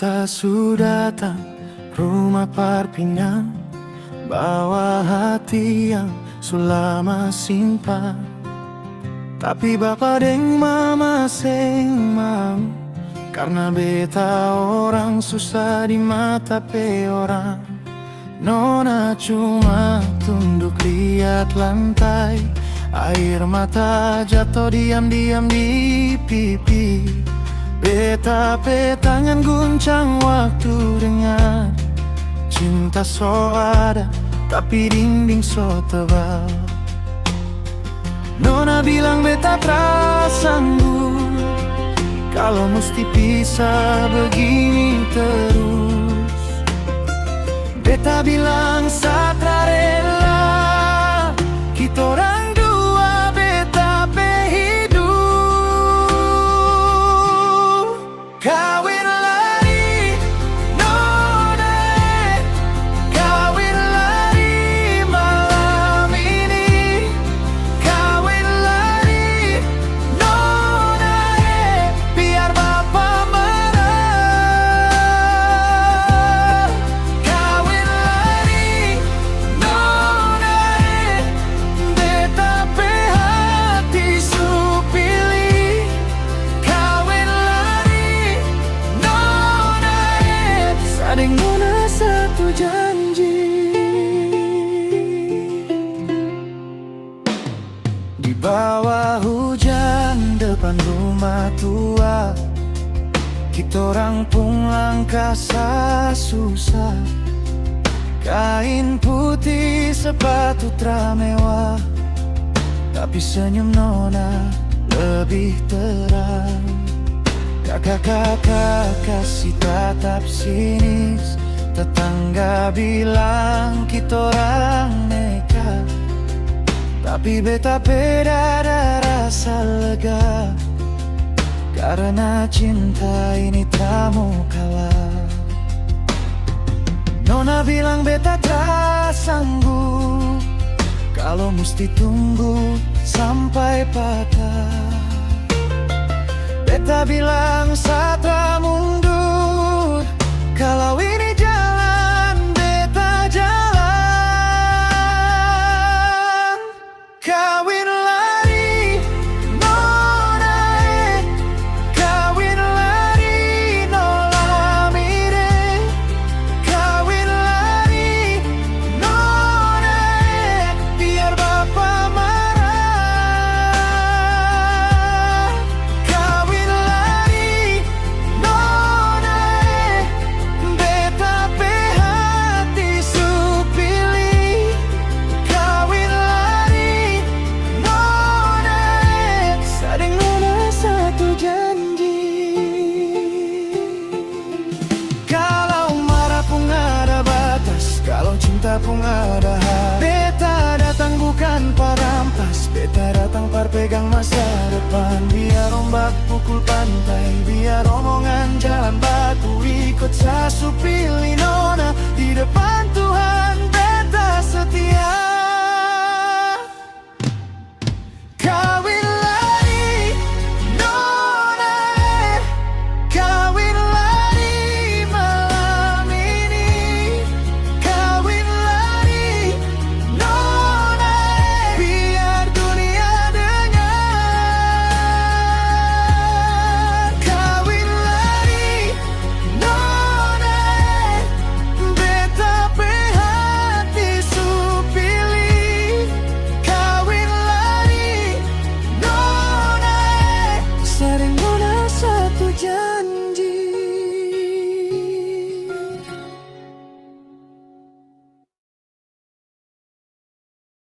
Beta sudah datang rumah perpinang, bawa hati yang sulama simpan. Tapi bapa deng mama seng mau, karena beta orang susah di mata pe orang. Nona cuma tunduk lihat lantai, air mata jatuh diam-diam di pipi. Beta pe tangan guncang waktu dengar cinta so ada, tapi dinding so tebal. Nona bilang beta prasanggup kalau mesti pisah begini terus. Beta bilang satra rela, kita orang dua beta pe hidup. Kawin lari, nona kawin lari malam ini. Kawin lari, nona biar bapa marah. Kawin lari, nona beta pe hati supili. Kawin lari, nona sading nona satu janji. Di bawah hujan depan rumah tua, kita orang pun langkah susah. Kain putih sepatu tramewah, tapi senyum nona lebih terang. Kakak-kakak kasih tatap sinis, tetangga bilang kita orang nekat. Tapi beta beda ada rasa lega, karena cinta ini tak mau kalah. Nona bilang beta tak sanggup kalau mesti tunggu sampai patah. Beta bilang satra mundur kalau ini jalan beta jalan. Kawin lari, nona kawin lari nola mire. Kawin lari, nona biar bapa marah. Kawin lari, nona beta pe hati supili. Kawin lari, nona sading nona satu janji. Kalau marah pun ada batas, kalau cinta pun ada hak. Beta datang bukan parampas, beta datang pegang masa depan. Biar ombak pukul pantai, biar omongan jalan batu ikut sasu pilih nona di depan.